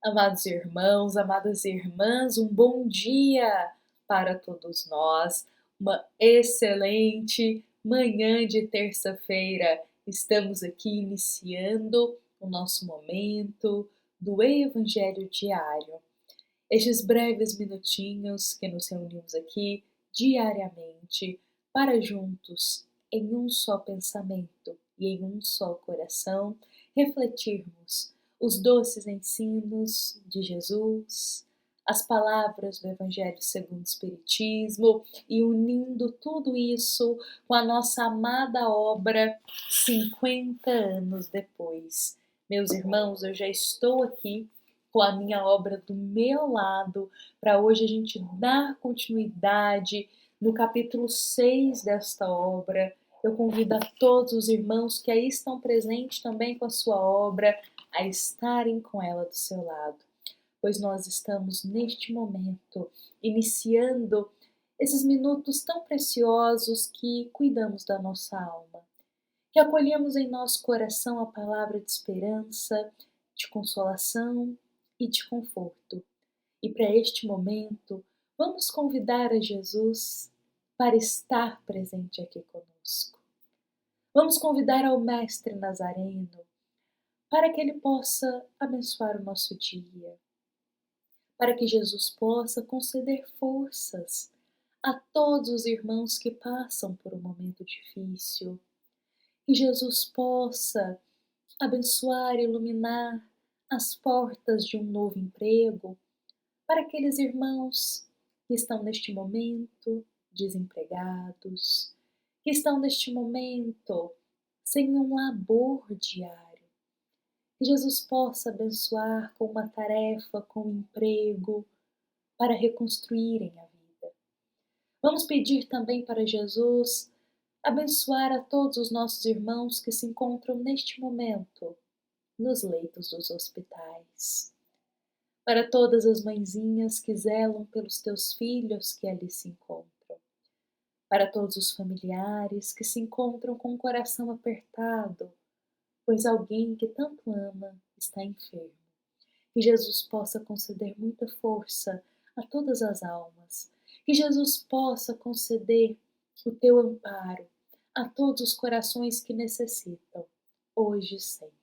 Amados irmãos, amadas irmãs, um bom dia para todos nós, uma excelente manhã de terça-feira. Estamos aqui iniciando o nosso momento do Evangelho Diário. Estes breves minutinhos que nos reunimos aqui diariamente para juntos, em um só pensamento e em um só coração, refletirmos os doces ensinos de Jesus, as palavras do Evangelho segundo o Espiritismo e unindo tudo isso com a nossa amada obra 50 anos depois. Meus irmãos, eu já estou aqui com a minha obra do meu lado, para hoje a gente dar continuidade no capítulo 6 desta obra. Eu convido a todos os irmãos que aí estão presentes também com a sua obra, a estarem com ela do seu lado, pois nós estamos neste momento iniciando esses minutos tão preciosos que cuidamos da nossa alma, que acolhemos em nosso coração a palavra de esperança, de consolação e de conforto. E para este momento, vamos convidar a Jesus para estar presente aqui conosco. Vamos convidar ao Mestre Nazareno para que ele possa abençoar o nosso dia, para que Jesus possa conceder forças a todos os irmãos que passam por um momento difícil, que Jesus possa abençoar e iluminar as portas de um novo emprego para aqueles irmãos que estão neste momento desempregados, que estão neste momento sem um labor diário. Que Jesus possa abençoar com uma tarefa, com um emprego, para reconstruírem a vida. Vamos pedir também para Jesus abençoar a todos os nossos irmãos que se encontram neste momento nos leitos dos hospitais. Para todas as mãezinhas que zelam pelos teus filhos que ali se encontram. Para todos os familiares que se encontram com o coração apertado, pois alguém que tanto ama está enfermo. Que Jesus possa conceder muita força a todas as almas. Que Jesus possa conceder o teu amparo a todos os corações que necessitam, hoje e sempre.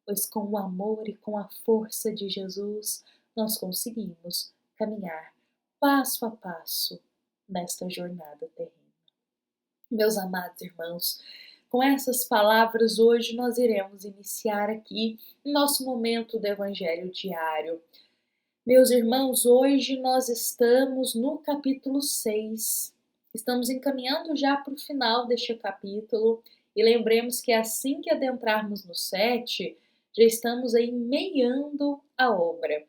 Pois com o amor e com a força de Jesus, nós conseguimos caminhar passo a passo nesta jornada terrena. Meus amados irmãos, com essas palavras, hoje nós iremos iniciar aqui nosso momento do Evangelho Diário. Meus irmãos, hoje nós estamos no capítulo 6. Estamos encaminhando já para o final deste capítulo e lembremos que assim que adentrarmos no 7, já estamos aí meiando a obra.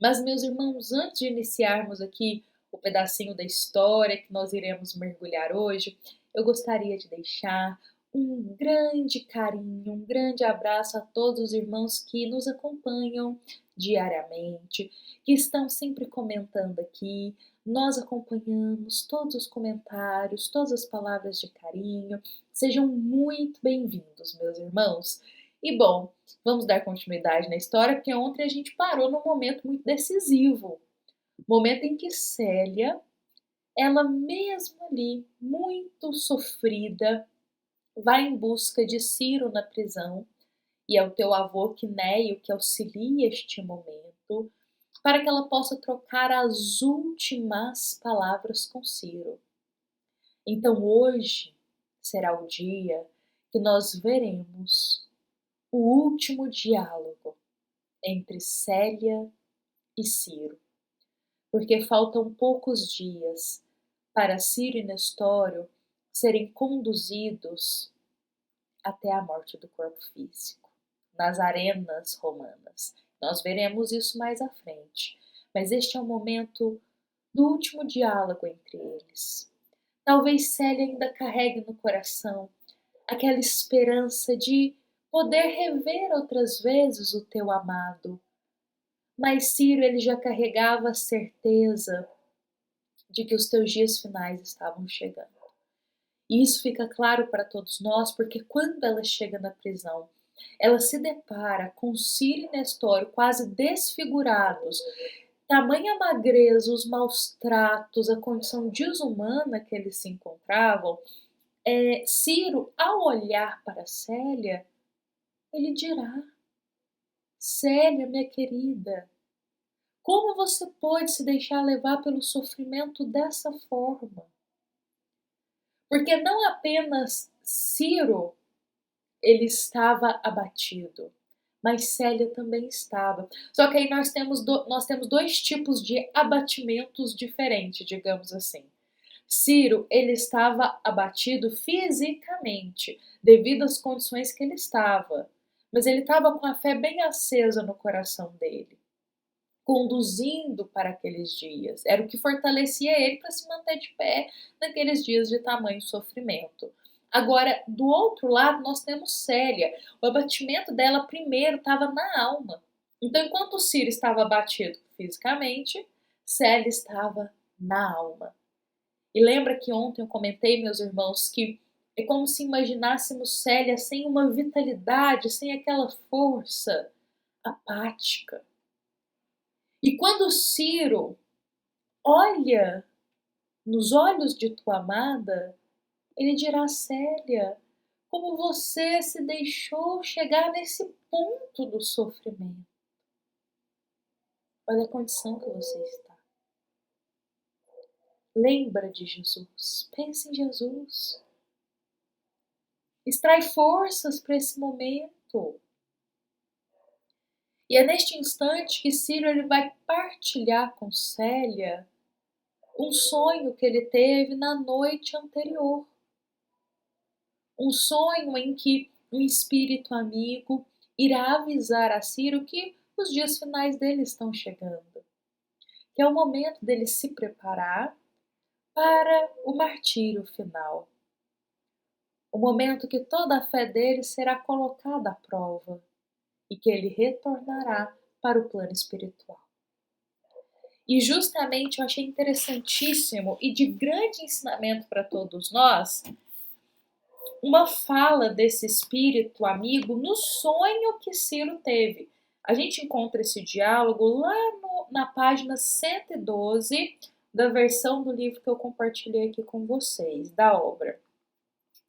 Mas, meus irmãos, antes de iniciarmos aqui o pedacinho da história que nós iremos mergulhar hoje, eu gostaria de deixar um grande carinho, um grande abraço a todos os irmãos que nos acompanham diariamente, que estão sempre comentando aqui. Nós acompanhamos todos os comentários, todas as palavras de carinho. Sejam muito bem-vindos, meus irmãos. E bom, vamos dar continuidade na história, porque ontem a gente parou num momento muito decisivo. Momento em que Célia, ela mesmo ali, muito sofrida, vai em busca de Ciro na prisão, e é o teu avô Quinéio que auxilia este momento, para que ela possa trocar as últimas palavras com Ciro. Então hoje será o dia que nós veremos o último diálogo entre Célia e Ciro, porque faltam poucos dias para Ciro e Nestório serem conduzidos até a morte do corpo físico, nas arenas romanas. Nós veremos isso mais à frente, mas este é o momento do último diálogo entre eles. Talvez Célia ainda carregue no coração aquela esperança de poder rever outras vezes o teu amado. Mas Ciro, ele já carregava a certeza de que os teus dias finais estavam chegando. E isso fica claro para todos nós, porque quando ela chega na prisão, ela se depara com Ciro e Nestório quase desfigurados, tamanha magreza, os maus tratos, a condição desumana que eles se encontravam. Ciro, ao olhar para Célia, ele dirá: Célia, minha querida, como você pode se deixar levar pelo sofrimento dessa forma? Porque não apenas Ciro ele estava abatido, mas Célia também estava. Só que aí nós temos dois tipos de abatimentos diferentes, digamos assim. Ciro, ele estava abatido fisicamente, devido às condições que ele estava, mas ele estava com a fé bem acesa no coração dele, conduzindo para aqueles dias. Era o que fortalecia ele para se manter de pé naqueles dias de tamanho sofrimento. Agora, do outro lado, nós temos Célia. O abatimento dela primeiro estava na alma. Então, enquanto Ciro estava abatido fisicamente, Célia estava na alma. E lembra que ontem eu comentei, meus irmãos, que é como se imaginássemos Célia sem uma vitalidade, sem aquela força, apática. E quando Ciro olha nos olhos de tua amada, ele dirá: Célia, como você se deixou chegar nesse ponto do sofrimento. Olha a condição que você está. Lembra de Jesus. Pensa em Jesus. Extrai forças para esse momento. E é neste instante que Ciro ele vai partilhar com Célia um sonho que ele teve na noite anterior. Um sonho em que um espírito amigo irá avisar a Ciro que os dias finais dele estão chegando, que é o momento dele se preparar para o martírio final, o momento que toda a fé dele será colocada à prova e que ele retornará para o plano espiritual. E justamente eu achei interessantíssimo e de grande ensinamento para todos nós uma fala desse espírito amigo no sonho que Ciro teve. A gente encontra esse diálogo lá na página 112 da versão do livro que eu compartilhei aqui com vocês, da obra.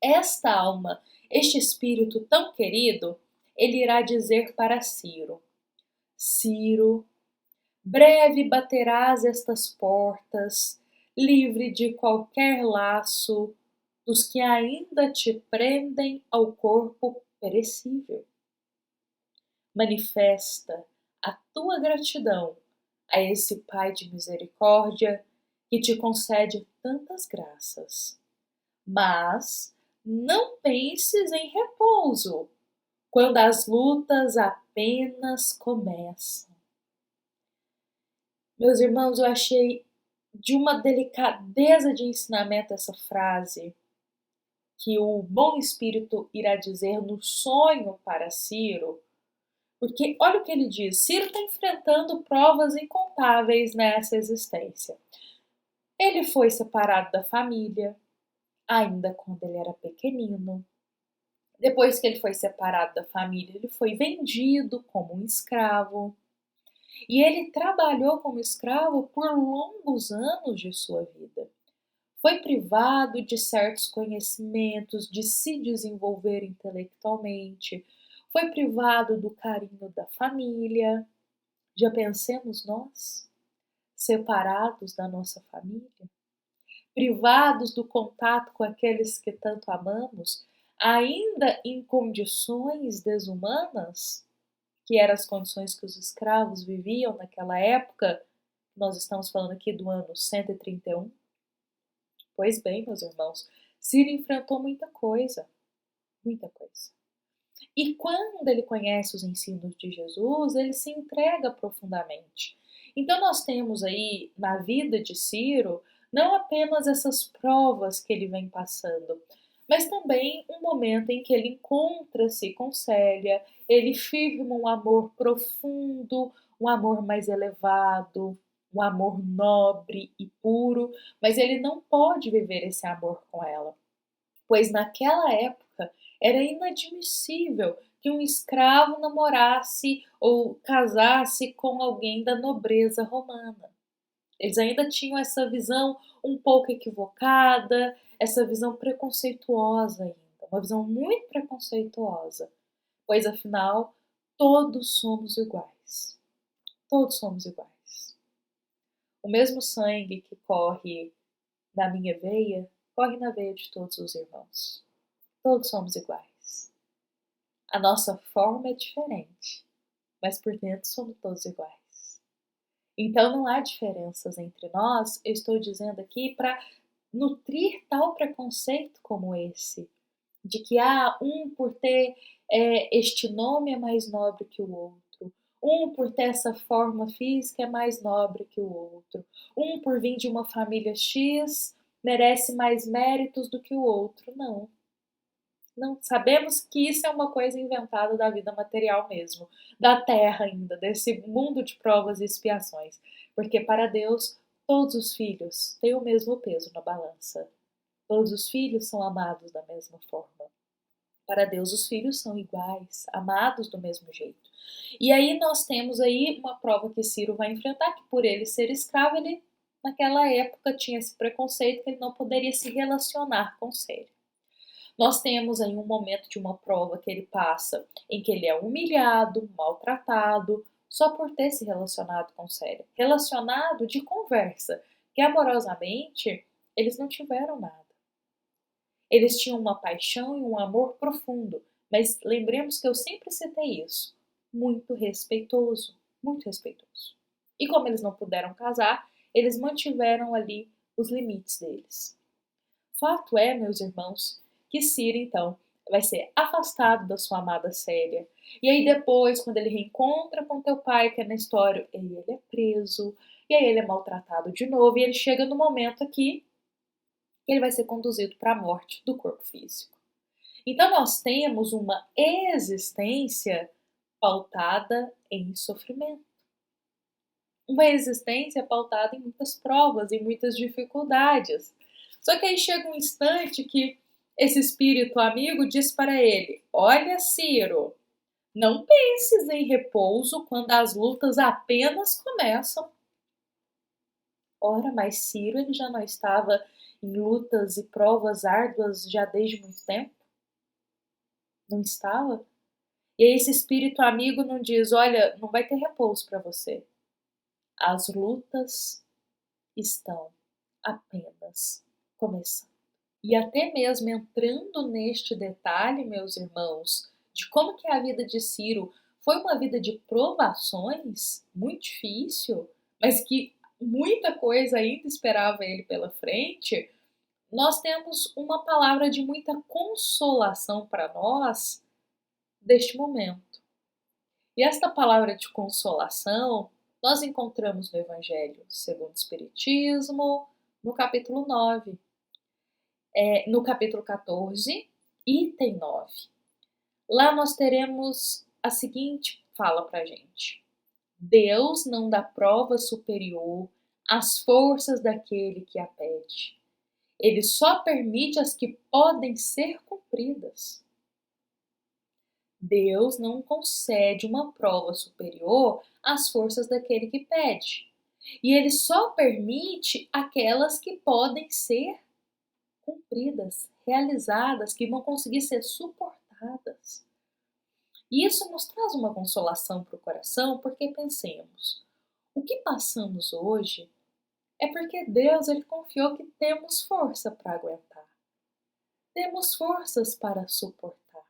Esta alma, este espírito tão querido, ele irá dizer para Ciro: Ciro, breve baterás estas portas, livre de qualquer laço dos que ainda te prendem ao corpo perecível. Manifesta a tua gratidão a esse Pai de misericórdia que te concede tantas graças. Mas não penses em repouso quando as lutas apenas começam. Meus irmãos, eu achei de uma delicadeza de ensinamento essa frase que o bom espírito irá dizer no sonho para Ciro, porque olha o que ele diz: Ciro está enfrentando provas incontáveis nessa existência. Ele foi separado da família, ainda quando ele era pequenino. Depois que ele foi separado da família, ele foi vendido como um escravo. E ele trabalhou como escravo por longos anos de sua vida. Foi privado de certos conhecimentos, de se desenvolver intelectualmente. Foi privado do carinho da família. Já pensemos nós, separados da nossa família, privados do contato com aqueles que tanto amamos, ainda em condições desumanas, que eram as condições que os escravos viviam naquela época. Nós estamos falando aqui do ano 131. Pois bem, meus irmãos, Ciro enfrentou muita coisa, muita coisa. E quando ele conhece os ensinos de Jesus, ele se entrega profundamente. Então nós temos aí na vida de Ciro não apenas essas provas que ele vem passando, mas também um momento em que ele encontra-se com Célia, ele firma um amor profundo, um amor mais elevado, um amor nobre e puro, mas ele não pode viver esse amor com ela, pois naquela época era inadmissível que um escravo namorasse ou casasse com alguém da nobreza romana. Eles ainda tinham essa visão um pouco equivocada, essa visão preconceituosa ainda, uma visão muito preconceituosa, pois afinal todos somos iguais. Todos somos iguais. O mesmo sangue que corre na minha veia, corre na veia de todos os irmãos. Todos somos iguais. A nossa forma é diferente, mas por dentro somos todos iguais. Então não há diferenças entre nós, eu estou dizendo aqui para nutrir tal preconceito como esse, de que um por ter este nome é mais nobre que o outro, um por ter essa forma física é mais nobre que o outro, um por vir de uma família X merece mais méritos do que o outro. Não. Não sabemos que isso é uma coisa inventada da vida material mesmo, da terra ainda, desse mundo de provas e expiações, porque para Deus todos os filhos têm o mesmo peso na balança. Todos os filhos são amados da mesma forma. Para Deus os filhos são iguais, amados do mesmo jeito. E aí nós temos aí uma prova que Ciro vai enfrentar, que por ele ser escravo, ele naquela época tinha esse preconceito que ele não poderia se relacionar com Célia. Nós temos aí um momento de uma prova que ele passa, em que ele é humilhado, maltratado, só por ter se relacionado com Célia. Relacionado de conversa, que amorosamente eles não tiveram nada. Eles tinham uma paixão e um amor profundo, mas lembremos que eu sempre citei isso, muito respeitoso, muito respeitoso. E como eles não puderam casar, eles mantiveram ali os limites deles. Fato é, meus irmãos, que Ciro, então, vai ser afastado da sua amada Célia. E aí depois, quando ele reencontra com teu pai, que é na história, ele é preso, e aí ele é maltratado de novo, e ele chega no momento aqui que ele vai ser conduzido para a morte do corpo físico. Então nós temos uma existência pautada em sofrimento. Uma existência pautada em muitas provas, em muitas dificuldades. Só que aí chega um instante que esse espírito amigo diz para ele: olha, Ciro, não penses em repouso quando as lutas apenas começam. Ora, mas Ciro ele já não estava em lutas e provas árduas já desde muito tempo? Não estava? E aí esse espírito amigo não diz: olha, não vai ter repouso para você. As lutas estão apenas começando. E até mesmo entrando neste detalhe, meus irmãos, de como que a vida de Ciro foi uma vida de provações, muito difícil, mas que muita coisa ainda esperava ele pela frente, nós temos uma palavra de muita consolação para nós deste momento. E esta palavra de consolação nós encontramos no Evangelho segundo o Espiritismo, no capítulo 9. No capítulo 14, item 9. Lá nós teremos a seguinte fala para gente: Deus não dá prova superior às forças daquele que a pede. Ele só permite as que podem ser cumpridas. Deus não concede uma prova superior às forças daquele que pede. E ele só permite aquelas que podem ser cumpridas, realizadas, que vão conseguir ser suportadas. E isso nos traz uma consolação para o coração, porque pensemos, o que passamos hoje é porque Deus ele confiou que temos força para aguentar. Temos forças para suportar.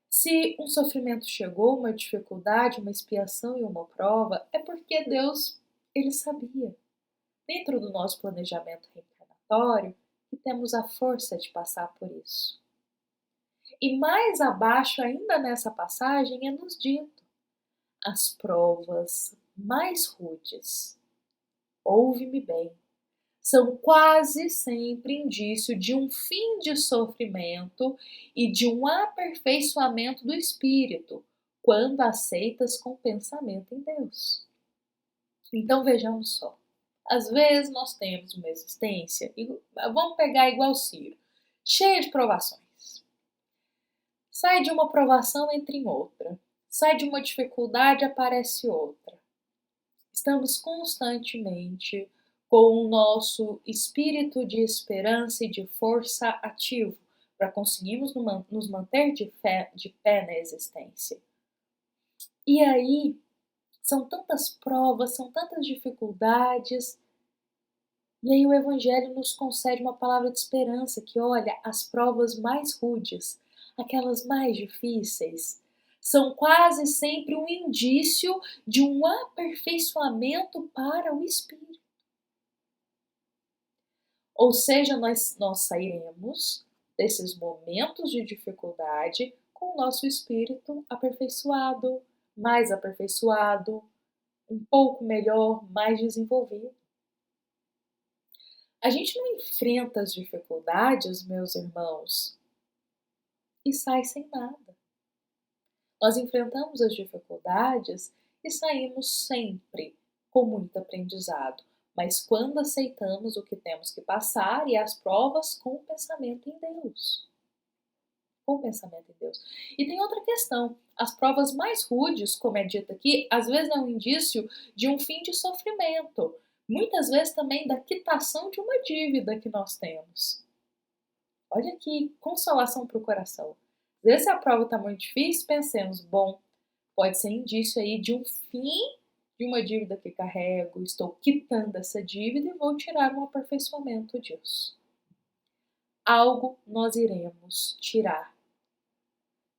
Se um sofrimento chegou, uma dificuldade, uma expiação e uma prova, é porque Deus ele sabia, dentro do nosso planejamento reencarnatório, que temos a força de passar por isso. E mais abaixo, ainda nessa passagem, é nos dito: as provas mais rudes, ouve-me bem, são quase sempre indício de um fim de sofrimento e de um aperfeiçoamento do espírito, quando aceitas com pensamento em Deus. Então vejamos só. Às vezes nós temos uma existência, vamos pegar igual Ciro, cheia de provações. Sai de uma provação, entra em outra. Sai de uma dificuldade, aparece outra. Estamos constantemente com o nosso espírito de esperança e de força ativo para conseguirmos nos manter de pé na existência. E aí, são tantas provas, são tantas dificuldades, e aí o Evangelho nos concede uma palavra de esperança que, olha, as provas mais rudes, aquelas mais difíceis, são quase sempre um indício de um aperfeiçoamento para o espírito. Ou seja, nós sairemos desses momentos de dificuldade com o nosso espírito aperfeiçoado, mais aperfeiçoado, um pouco melhor, mais desenvolvido. A gente não enfrenta as dificuldades, meus irmãos, e sai sem nada. Nós enfrentamos as dificuldades e saímos sempre com muito aprendizado, mas quando aceitamos o que temos que passar e as provas com o pensamento em Deus. Com o pensamento em Deus. E tem outra questão, as provas mais rudes, como é dito aqui, às vezes é um indício de um fim de sofrimento, muitas vezes também da quitação de uma dívida que nós temos. Olha aqui, consolação para o coração. Às vezes a prova está muito difícil, pensemos, bom, pode ser indício aí de um fim de uma dívida que carrego, estou quitando essa dívida e vou tirar um aperfeiçoamento disso. Algo nós iremos tirar.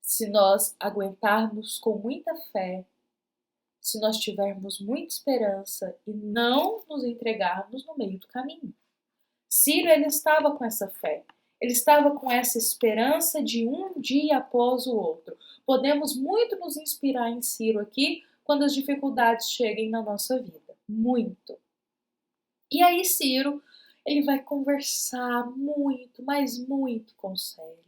Se nós aguentarmos com muita fé, se nós tivermos muita esperança e não nos entregarmos no meio do caminho. Ciro, ele estava com essa fé. Ele estava com essa esperança de um dia após o outro. Podemos muito nos inspirar em Ciro aqui quando as dificuldades cheguem na nossa vida. Muito. E aí Ciro, ele vai conversar muito, mas muito com Célia.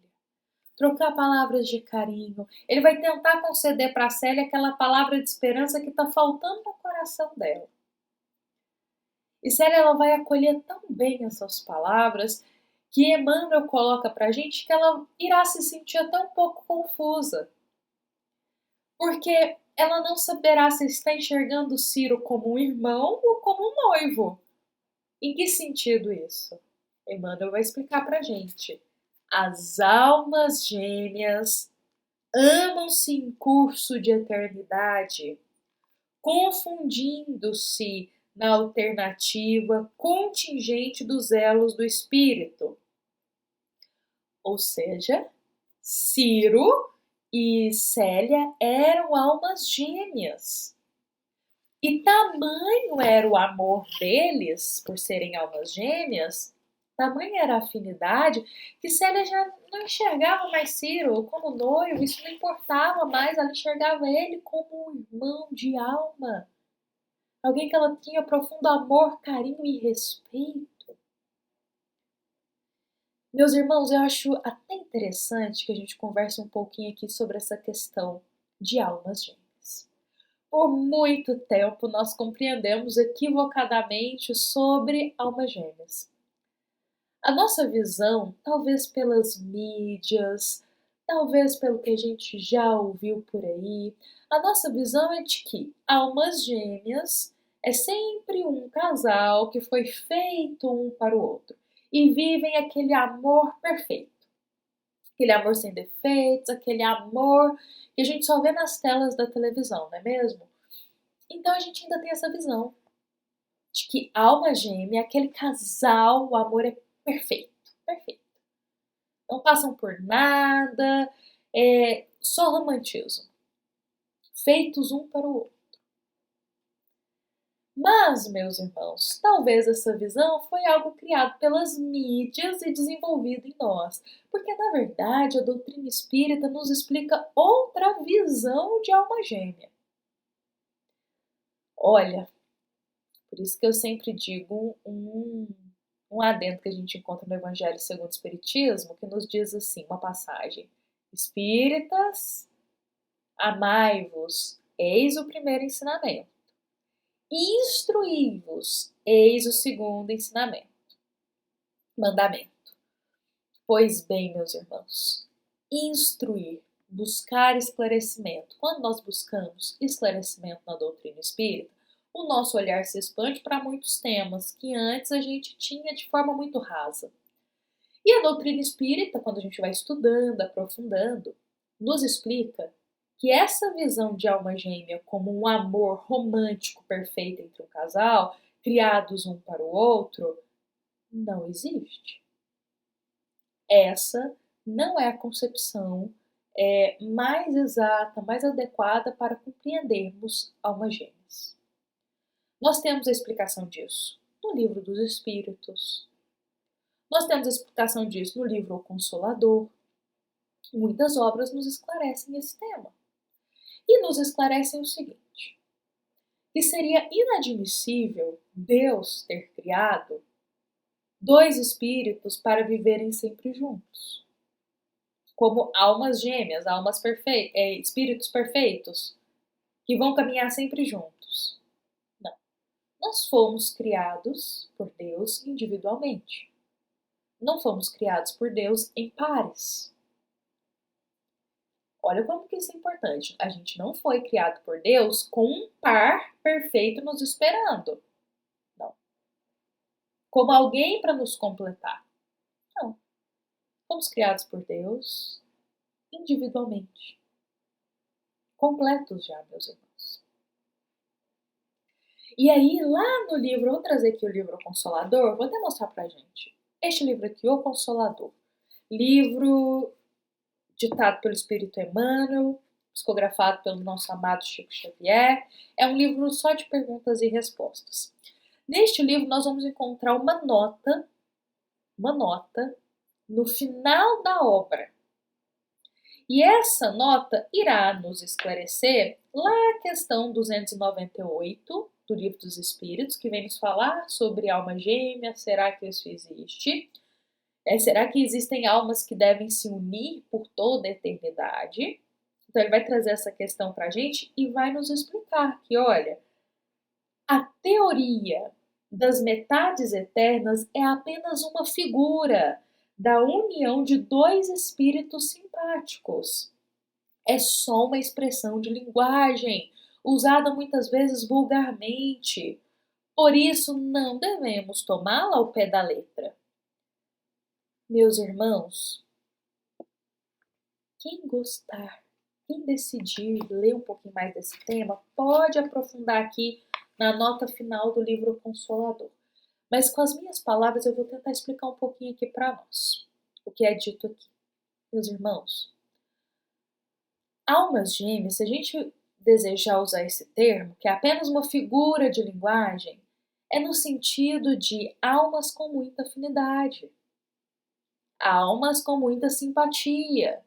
Trocar palavras de carinho. Ele vai tentar conceder para Célia aquela palavra de esperança que está faltando no coração dela. E Célia, ela vai acolher tão bem essas palavras que Emmanuel coloca para a gente que ela irá se sentir até um pouco confusa. Porque ela não saberá se está enxergando Ciro como um irmão ou como um noivo. Em que sentido isso? Emmanuel vai explicar para a gente. As almas gêmeas amam-se em curso de eternidade, confundindo-se na alternativa contingente dos elos do espírito. Ou seja, Ciro e Célia eram almas gêmeas. E tamanho era o amor deles, por serem almas gêmeas, tamanha era a afinidade, que Célia já não enxergava mais Ciro como noivo, isso não importava mais, ela enxergava ele como um irmão de alma. Alguém que ela tinha profundo amor, carinho e respeito. Meus irmãos, eu acho até interessante que a gente converse um pouquinho aqui sobre essa questão de almas gêmeas. Por muito tempo nós compreendemos equivocadamente sobre almas gêmeas. A nossa visão, talvez pelas mídias, talvez pelo que a gente já ouviu por aí, a nossa visão é de que almas gêmeas é sempre um casal que foi feito um para o outro e vivem aquele amor perfeito. Aquele amor sem defeitos, aquele amor que a gente só vê nas telas da televisão, não é mesmo? Então a gente ainda tem essa visão de que alma gêmea é aquele casal, o amor é perfeito, perfeito. Não passam por nada, é só romantismo. Feitos um para o outro. Mas, meus irmãos, talvez essa visão foi algo criado pelas mídias e desenvolvido em nós, porque na verdade a doutrina espírita nos explica outra visão de alma gêmea. Olha, por isso que eu sempre digo um adendo que a gente encontra no Evangelho segundo o Espiritismo, que nos diz assim, uma passagem: Espíritas, amai-vos, eis o primeiro ensinamento. Instruí-vos, eis o segundo mandamento. Pois bem, meus irmãos, instruir. buscar esclarecimento. Quando nós buscamos esclarecimento na doutrina espírita, o nosso olhar se expande para muitos temas que antes a gente tinha de forma muito rasa. E a doutrina espírita, quando a gente vai estudando, aprofundando, nos explica que essa visão de alma gêmea como um amor romântico perfeito entre um casal, criados um para o outro, não existe. Essa não é a concepção mais exata, mais adequada para compreendermos almas gêmeas. Nós temos a explicação disso no Livro dos Espíritos. Nós temos a explicação disso no livro O Consolador. Muitas obras nos esclarecem esse tema. E nos esclarecem o seguinte: que seria inadmissível Deus ter criado dois espíritos para viverem sempre juntos, como almas gêmeas, almas perfeitas, espíritos perfeitos, que vão caminhar sempre juntos. Não. Nós fomos criados por Deus individualmente. Não fomos criados por Deus em pares. Olha como que isso é importante. A gente não foi criado por Deus com um par perfeito nos esperando. Não. Como alguém para nos completar. Não. Fomos criados por Deus individualmente. Completos já, meus irmãos. E aí, lá no livro, vou trazer aqui o livro Consolador, vou até mostrar pra gente. Este livro aqui, O Consolador. Livro ditado pelo Espírito Emmanuel, psicografado pelo nosso amado Chico Xavier. É um livro só de perguntas e respostas. Neste livro nós vamos encontrar uma nota no final da obra. E essa nota irá nos esclarecer lá a questão 298 do Livro dos Espíritos, que vem nos falar sobre alma gêmea, será que isso existe? Será que existem almas que devem se unir por toda a eternidade? Então ele vai trazer essa questão para a gente e vai nos explicar que, olha, a teoria das metades eternas é apenas uma figura da união de dois espíritos simpáticos. É só uma expressão de linguagem, usada muitas vezes vulgarmente. Por isso, não devemos tomá-la ao pé da letra. Meus irmãos, quem gostar, quem decidir ler um pouquinho mais desse tema, pode aprofundar aqui na nota final do livro Consolador. Mas com as minhas palavras eu vou tentar explicar um pouquinho aqui para nós o que é dito aqui. Meus irmãos, almas gêmeas, se a gente desejar usar esse termo, que é apenas uma figura de linguagem, é no sentido de almas com muita afinidade, almas com muita simpatia,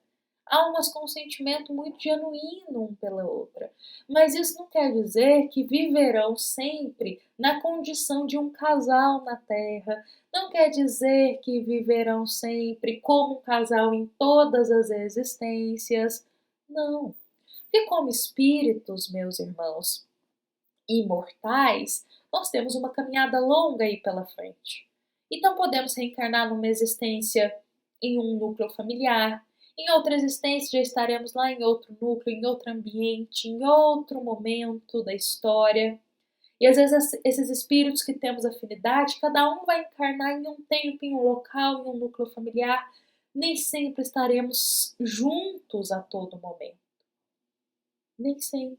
almas com um sentimento muito genuíno um pela outra. Mas isso não quer dizer que viverão sempre na condição de um casal na Terra. Não quer dizer que viverão sempre como um casal em todas as existências. Não. Porque como espíritos, meus irmãos, imortais, nós temos uma caminhada longa aí pela frente. Então podemos reencarnar numa existência em um núcleo familiar, em outra existência já estaremos lá em outro núcleo, em outro ambiente, em outro momento da história. E às vezes esses espíritos que temos afinidade, cada um vai encarnar em um tempo, em um local, em um núcleo familiar. Nem sempre estaremos juntos a todo momento. Nem sempre.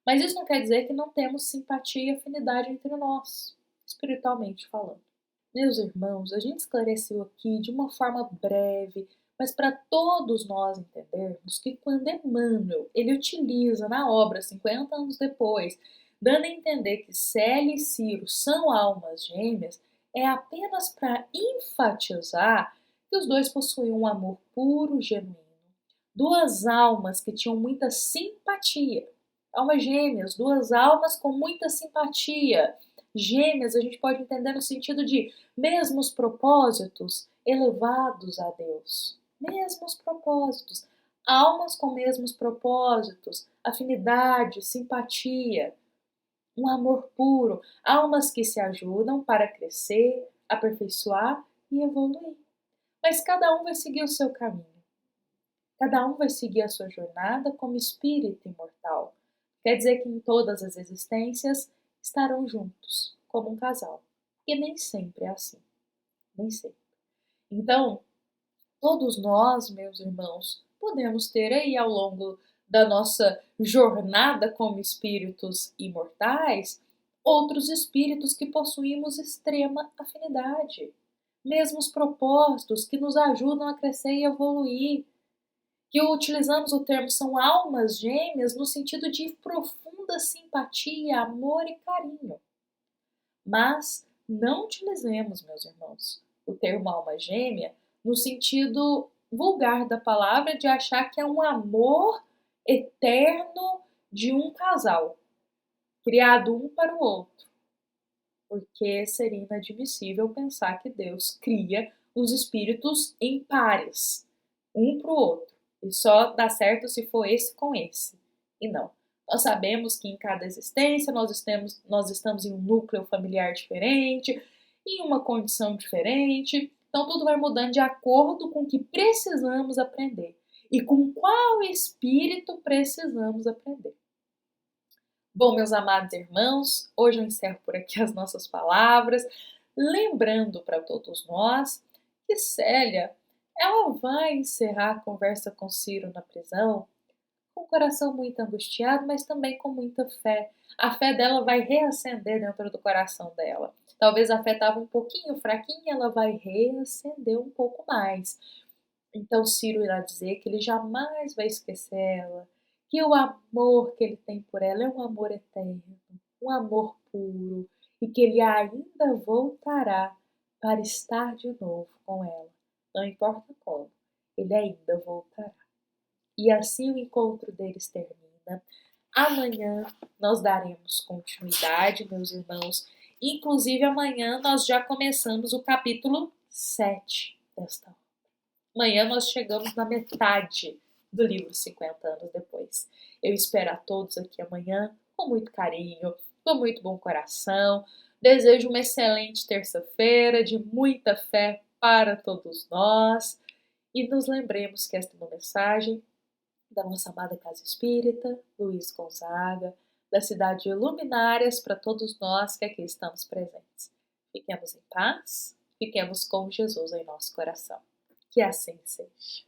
Mas isso não quer dizer que não temos simpatia e afinidade entre nós, espiritualmente falando. Meus irmãos, a gente esclareceu aqui de uma forma breve, mas para todos nós entendermos que quando Emmanuel ele utiliza na obra 50 anos depois, dando a entender que Célia e Ciro são almas gêmeas, é apenas para enfatizar que os dois possuíam um amor puro, genuíno, duas almas que tinham muita simpatia. Almas gêmeas, duas almas com muita simpatia. Gêmeas a gente pode entender no sentido de mesmos propósitos elevados a Deus. Mesmos propósitos. Almas com mesmos propósitos, afinidade, simpatia, um amor puro. Almas que se ajudam para crescer, aperfeiçoar e evoluir. Mas cada um vai seguir o seu caminho. Cada um vai seguir a sua jornada como espírito imortal. Quer dizer que em todas as existências estarão juntos, como um casal. E nem sempre é assim, nem sempre. Então, todos nós, meus irmãos, podemos ter aí ao longo da nossa jornada como espíritos imortais, outros espíritos que possuímos extrema afinidade, mesmos propósitos que nos ajudam a crescer e evoluir, que utilizamos o termo são almas gêmeas no sentido de profunda simpatia, amor e carinho. Mas não utilizemos, meus irmãos, o termo alma gêmea no sentido vulgar da palavra de achar que é um amor eterno de um casal, criado um para o outro, porque seria inadmissível pensar que Deus cria os espíritos em pares, um para o outro, e só dá certo se for esse com esse. E não. Nós sabemos que em cada existência nós estamos em um núcleo familiar diferente, em uma condição diferente, então tudo vai mudando de acordo com o que precisamos aprender e com qual espírito precisamos aprender. Bom, meus amados irmãos, hoje eu encerro por aqui as nossas palavras, lembrando para todos nós que Célia, ela vai encerrar a conversa com Ciro na prisão com o coração muito angustiado, mas também com muita fé. A fé dela vai reacender dentro do coração dela. Talvez a fé estava um pouquinho fraquinha, ela vai reacender um pouco mais. Então Ciro irá dizer que ele jamais vai esquecer ela, que o amor que ele tem por ela é um amor eterno, um amor puro, e que ele ainda voltará para estar de novo com ela. Não importa como, ele ainda voltará. E assim o encontro deles termina. Amanhã nós daremos continuidade, meus irmãos. Inclusive, amanhã nós já começamos o capítulo 7 desta obra. Amanhã nós chegamos na metade do livro 50 anos depois. Eu espero a todos aqui amanhã com muito carinho, com muito bom coração. Desejo uma excelente terça-feira de muita fé para todos nós. E nos lembremos que esta é uma mensagem da nossa amada Casa Espírita, Luiz Gonzaga, da cidade de Luminárias, para todos nós que aqui estamos presentes. Fiquemos em paz, fiquemos com Jesus em nosso coração. Que assim seja.